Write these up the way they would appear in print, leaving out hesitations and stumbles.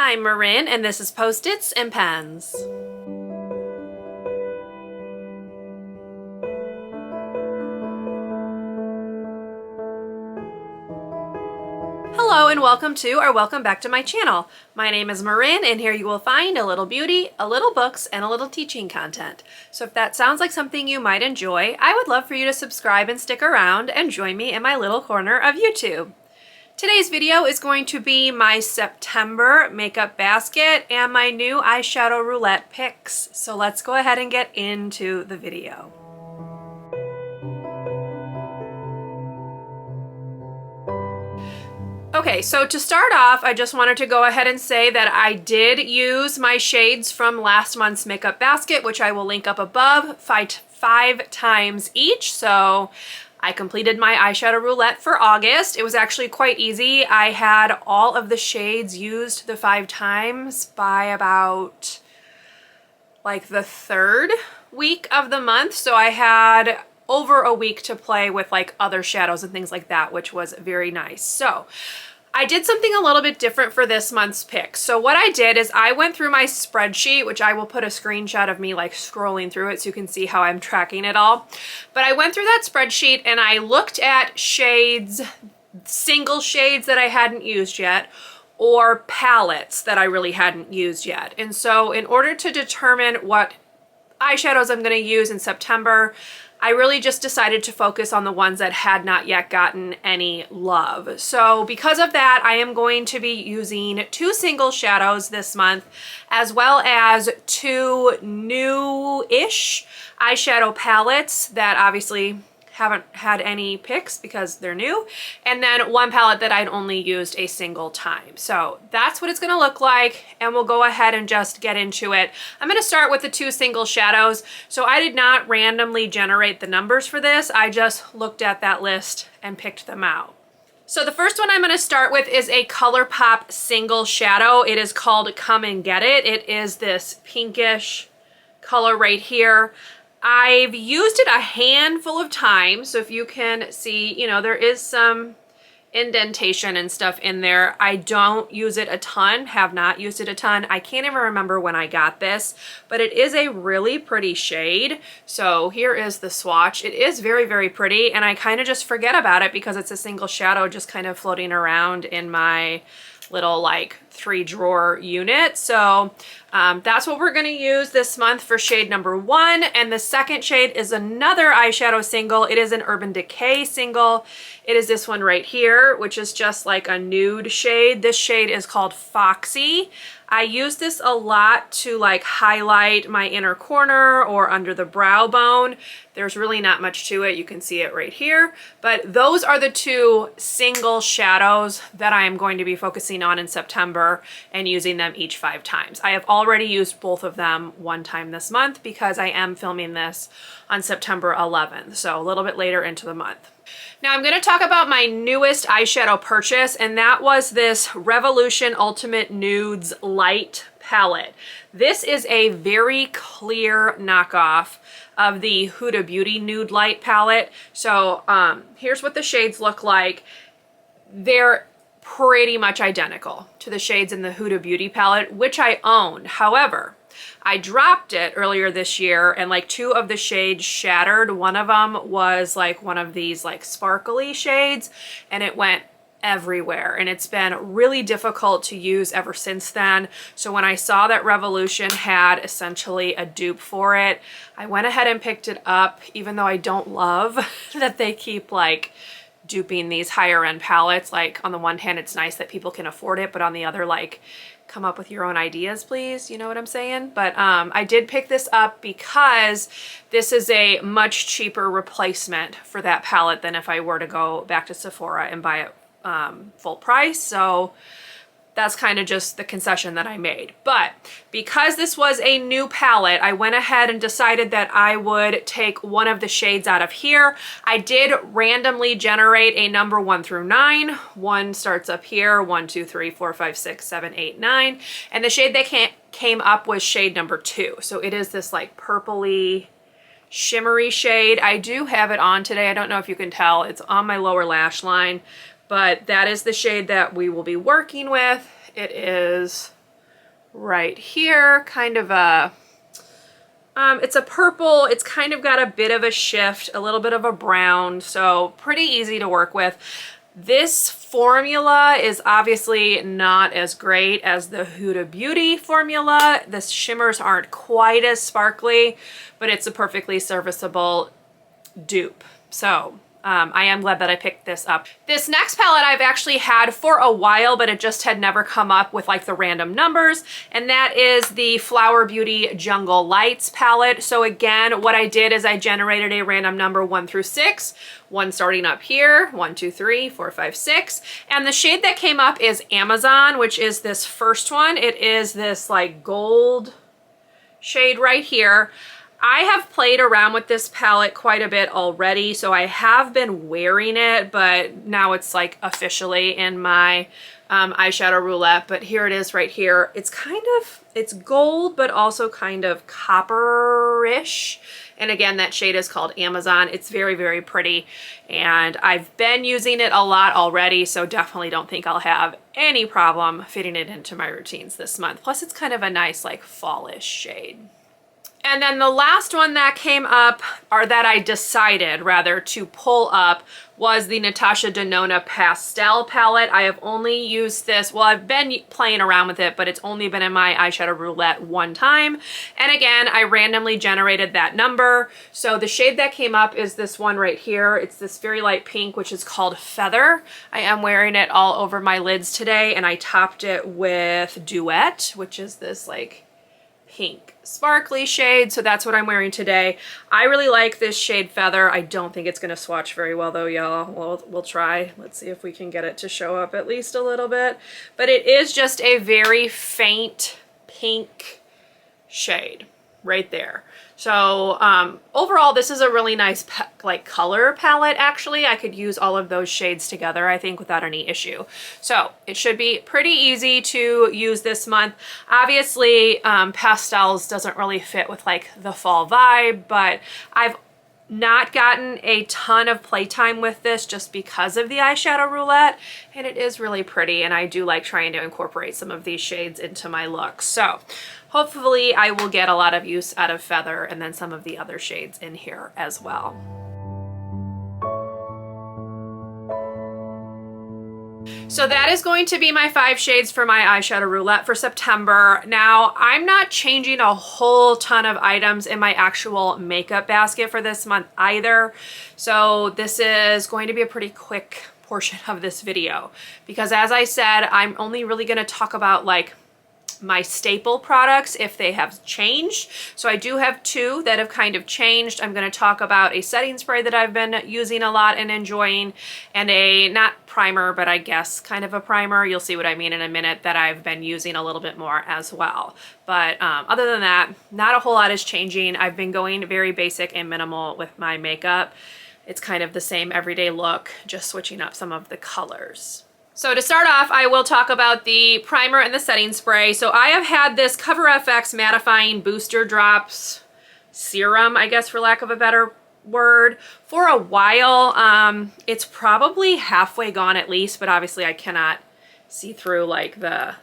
I'm Marin, and this is Post-its and Pens. Hello and welcome to or welcome back to my channel. My name is Marin, and here you will find a little beauty, a little books, and a little teaching content. So if that sounds like something you might enjoy, I would love for you to subscribe and stick around and join me in my little corner of YouTube. Today's video is going to be my September makeup basket and my new Eyeshadow Roulette picks. So let's go ahead and get into the video. Okay, so to start off, I just wanted to go ahead and say that I did use my shades from last month's makeup basket, which I will link up above, five times each. So I completed my eyeshadow roulette for August. It was actually quite easy. I had all of the shades used the 5 times by about like the 3rd week of the month. So I had over a week to play with like other shadows and things like that, which was very nice. So I did something a little bit different for this month's pick. So what I did is I went through my spreadsheet, which I will put a screenshot of me like scrolling through it so you can see how I'm tracking it all. But I went through that spreadsheet and I looked at shades, single shades that I hadn't used yet, or palettes that I really hadn't used yet. And so in order to determine what eyeshadows I'm going to use in September, I really just decided to focus on the ones that had not yet gotten any love. So because of that, I am going to be using 2 single shadows this month, as well as 2 new-ish eyeshadow palettes that obviously haven't had any picks because they're new, and then 1 palette that I'd only used a single time. So that's what it's gonna look like, and we'll go ahead and just get into it. I'm gonna start with the 2 single shadows. So I did not randomly generate the numbers for this. I just looked at that list and picked them out. So the first one I'm gonna start with is a ColourPop single shadow. It is called Come and Get It. It is this pinkish color right here. I've used it a handful of times, so if you can see, you know, there is some indentation and stuff in there. I don't use it a ton, have not used it a ton. I can't even remember when I got this, but it is a really pretty shade. So here is the swatch. It is very, very pretty, and I kind of just forget about it because it's a single shadow just kind of floating around in my little like 3-drawer unit. So that's what we're going to use this month for shade number 1. And the second shade is another eyeshadow single. It is an Urban Decay single. It is this one right here, which is just like a nude shade. This shade is called Foxy. I use this a lot to like highlight my inner corner or under the brow bone. There's really not much to it. You can see it right here. But those are the 2 single shadows that I am going to be focusing on in September and using them each 5 times. I have already used both of them 1 time this month because I am filming this on September 11th, so a little bit later into the month. Now I'm going to talk about my newest eyeshadow purchase, and that was this Revolution Ultimate Nudes Light palette. This is a very clear knockoff of the Huda Beauty Nude Light palette. So here's what the shades look like. They're pretty much identical to the shades in the Huda Beauty palette, which I owned. However, I dropped it earlier this year and like 2 of the shades shattered. One of them was like one of these like sparkly shades, and it went everywhere, and it's been really difficult to use ever since then. So when I saw that Revolution had essentially a dupe for it, I went ahead and picked it up, even though I don't love that they keep like duping these higher end palettes. Like on the one hand, it's nice that people can afford it, but on the other, like, come up with your own ideas, please. You know what I'm saying? But I did pick this up because this is a much cheaper replacement for that palette than if I were to go back to Sephora and buy it full price. So that's kind of just the concession that I made. But because this was a new palette, I went ahead and decided that I would take one of the shades out of here. I did randomly generate a number 1 through 9. 1 starts up here, 1, 2, 3, 4, 5, 6, 7, 8, 9. And the shade that came up was shade number 2. So it is this like purpley, shimmery shade. I do have it on today. I don't know if you can tell. It's on my lower lash line. But that is the shade that we will be working with. It is right here, kind of a, it's a purple. It's kind of got a bit of a shift, a little bit of a brown, so pretty easy to work with. This formula is obviously not as great as the Huda Beauty formula. The shimmers aren't quite as sparkly, but it's a perfectly serviceable dupe. So I am glad that I picked this up. This next palette I've actually had for a while, but it just had never come up with like the random numbers, and that is the Flower Beauty Jungle Lights palette. So again, what I did is I generated a random number 1 through 6, one starting up here, 1, 2, 3, 4, 5, 6. And the shade that came up is Amazon, which is this first one. It is this like gold shade right here. I have played around with this palette quite a bit already, so I have been wearing it, but now it's like officially in my eyeshadow roulette. But here it is right here. It's kind of, it's gold, but also kind of copper-ish. And again, that shade is called Amazon. It's very, very pretty. And I've been using it a lot already, so definitely don't think I'll have any problem fitting it into my routines this month. Plus, it's kind of a nice, like, fallish shade. And then the last one that came up, or that I decided rather to pull up, was the Natasha Denona Pastel palette. I have only used this, well, I've been playing around with it, but it's only been in my eyeshadow roulette one time. And again, I randomly generated that number. So the shade that came up is this one right here. It's this very light pink, which is called Feather. I am wearing it all over my lids today, and I topped it with Duet, which is this like pink sparkly shade, so that's what I'm wearing today. I really like this shade Feather. I don't think it's going to swatch very well though, y'all. We'll try. Let's see if we can get it to show up at least a little bit. But it is just a very faint pink shade right there. So overall, this is a really nice like color palette. Actually, I could use all of those shades together, I think, without any issue. So it should be pretty easy to use this month. Obviously, pastels doesn't really fit with like the fall vibe, but I've not gotten a ton of playtime with this just because of the eyeshadow roulette, and it is really pretty, and I do like trying to incorporate some of these shades into my look. So hopefully I will get a lot of use out of Feather and then some of the other shades in here as well. So that is going to be my 5 shades for my eyeshadow roulette for September. Now, I'm not changing a whole ton of items in my actual makeup basket for this month either. So this is going to be a pretty quick portion of this video because, as I said, I'm only really going to talk about like my staple products if they have changed. So I do have 2 that have kind of changed. I'm going to talk about a setting spray that I've been using a lot and enjoying, and a, not primer, but I guess kind of a primer, you'll see what I mean in a minute, that I've been using a little bit more as well. But other than that, not a whole lot is changing. I've been going very basic and minimal with my makeup. It's kind of the same everyday look, just switching up some of the colors. So to start off, I will talk about the primer and the setting spray. So I have had this Cover FX Mattifying Booster Drops Serum, I guess for lack of a better word, for a while. It's probably halfway gone at least, but obviously I cannot see through like the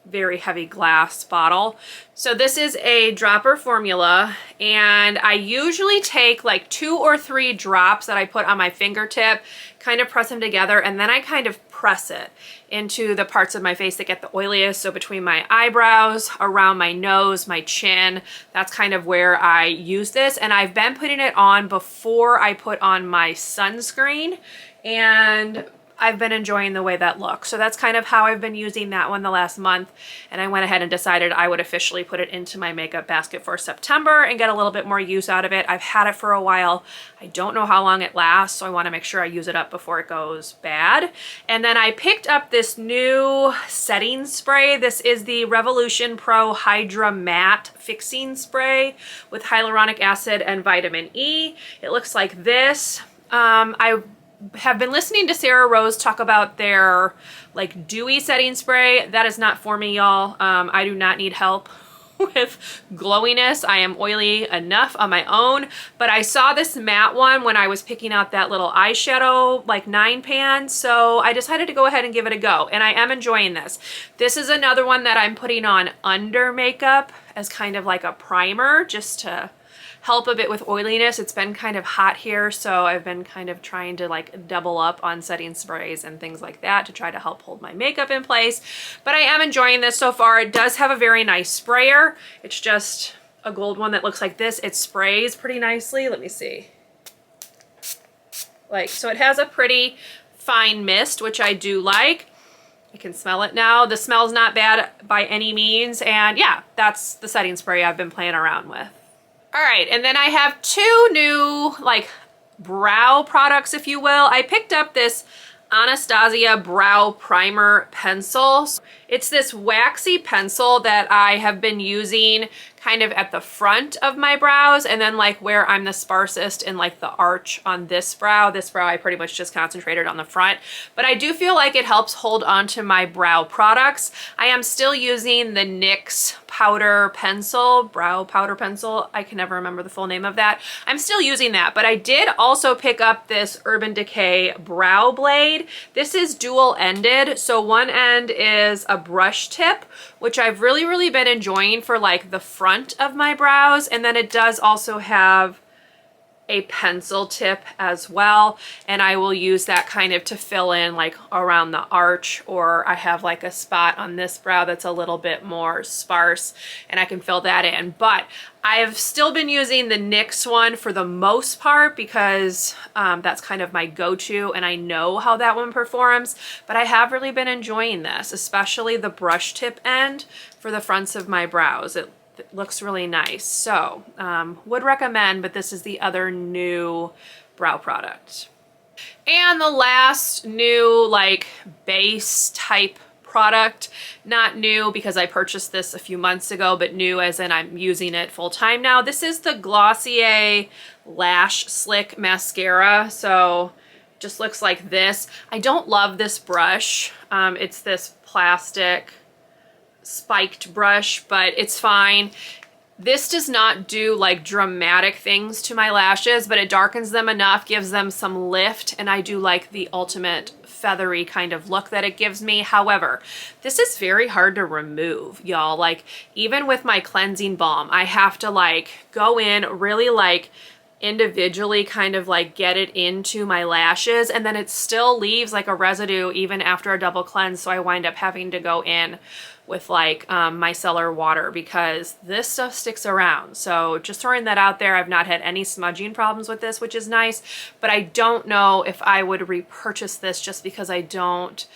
very heavy glass bottle. So this is a dropper formula, and I usually take like 2 or 3 drops that I put on my fingertip, kind of press them together, and then I kind of press it into the parts of my face that get the oiliest. So between my eyebrows, around my nose, my chin, that's kind of where I use this. And I've been putting it on before I put on my sunscreen, and I've been enjoying the way that looks. So that's kind of how I've been using that one the last month. And I went ahead and decided I would officially put it into my makeup basket for September and get a little bit more use out of it. I've had it for a while. I don't know how long it lasts, so I want to make sure I use it up before it goes bad. And then I picked up this new setting spray. This is the Revolution Pro Hydra Matte Fixing Spray with hyaluronic acid and vitamin E. It looks like this. I have been listening to Sarah Rose talk about their like dewy setting spray. That is not for me, y'all. I do not need help with glowiness. I am oily enough on my own, but I saw this matte one when I was picking out that little eyeshadow like 9 pan, so I decided to go ahead and give it a go, and I am enjoying this. This is another one that I'm putting on under makeup as kind of like a primer, just to help a bit with oiliness. It's been kind of hot here, so I've been kind of trying to like double up on setting sprays and things like that to try to help hold my makeup in place. But I am enjoying this so far. It does have a very nice sprayer. It's just a gold one that looks like this. It sprays pretty nicely. Let me see. So it has a pretty fine mist, which I do like. I can smell it now. The smell's not bad by any means. And yeah, that's the setting spray I've been playing around with. All right, and then I have 2 new like brow products, if you will. I picked up this Anastasia Brow Primer Pencil. It's this waxy pencil that I have been using kind of at the front of my brows, and then like where I'm the sparsest in like the arch on this brow. This brow I pretty much just concentrated on the front, but I do feel like it helps hold on to my brow products. I am still using the NYX powder pencil, brow powder pencil. I can never remember the full name of that. I'm still using that, but I did also pick up this Urban Decay brow blade. This is dual ended, so one end is a brush tip, which I've really been enjoying for like the front of my brows, and then it does also have a pencil tip as well, and I will use that kind of to fill in like around the arch, or I have like a spot on this brow that's a little bit more sparse and I can fill that in. But I have still been using the NYX one for the most part because that's kind of my go-to and I know how that one performs, but I have really been enjoying this, especially the brush tip end for the fronts of my brows. It looks really nice. So would recommend, but this is the other new brow product. And the last new like base type product, not new because I purchased this a few months ago, but new as in I'm using it full time now. This is the Glossier Lash Slick Mascara. So just looks like this. I don't love this brush. It's this plastic spiked brush, but it's fine. This does not do like dramatic things to my lashes, but it darkens them enough, gives them some lift, and I do like the ultimate feathery kind of look that it gives me. However, this is very hard to remove, y'all. Like even with my cleansing balm, I have to like go in really like individually kind of like get it into my lashes, and then it still leaves like a residue even after a double cleanse, so I wind up having to go in with like micellar water because this stuff sticks around. So just throwing that out there. I've not had any smudging problems with this, which is nice, but I don't know if I would repurchase this just because I don't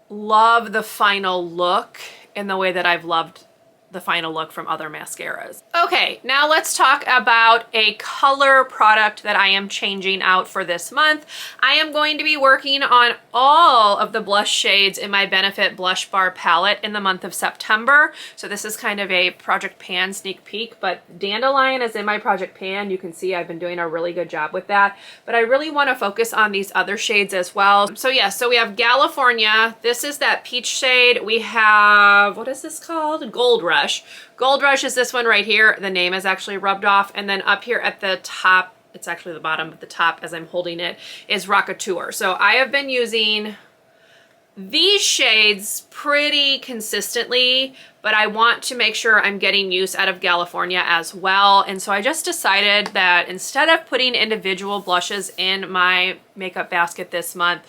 love the final look in the way that I've loved the final look from other mascaras. Okay, now let's talk about a color product that I am changing out for this month. I am going to be working on all of the blush shades in my Benefit Blush Bar palette in the month of September. So this is kind of a Project Pan sneak peek, but Dandelion is in my Project Pan. You can see I've been doing a really good job with that, but I really want to focus on these other shades as well. So yeah, so we have California. This is that peach shade. We have, what is this called? Gold Rush. Gold Rush is this one right here. The name is actually rubbed off. And then up here at the top, it's actually the bottom, but the top as I'm holding it is Rockateur. So I have been using these shades pretty consistently, but I want to make sure I'm getting use out of California as well. And so I just decided that instead of putting individual blushes in my makeup basket this month,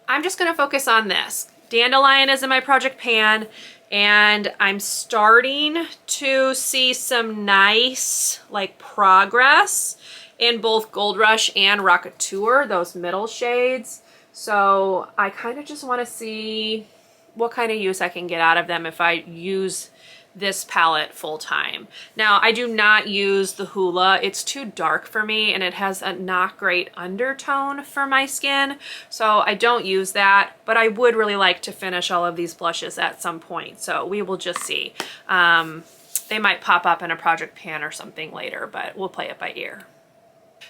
I'm just gonna focus on this. Dandelion is in my Project Pan, and I'm starting to see some nice like progress in both Gold Rush and Rockateur, those middle shades. So I kind of just want to see what kind of use I can get out of them if I use this palette full time. Now I do not use the Hoola. It's too dark for me and it has a not great undertone for my skin. So I don't use that, but I would really like to finish all of these blushes at some point. So we will just see. They might pop up in a Project Pan or something later, but we'll play it by ear.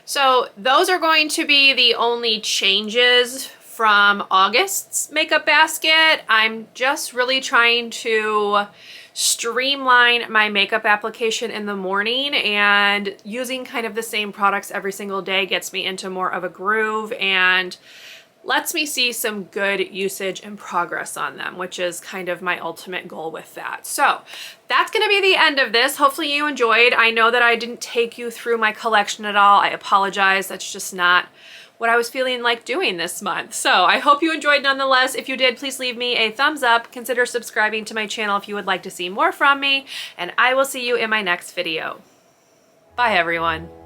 So those are going to be the only changes from August's makeup basket. I'm just really trying to streamline my makeup application in the morning, and using kind of the same products every single day gets me into more of a groove and lets me see some good usage and progress on them, which is kind of my ultimate goal with that. So that's going to be the end of this. Hopefully you enjoyed. I know that I didn't take you through my collection at all. I apologize. That's just not what I was feeling like doing this month. So I hope you enjoyed nonetheless. If you did, please leave me a thumbs up. Consider subscribing to my channel if you would like to see more from me, and I will see you in my next video. Bye everyone.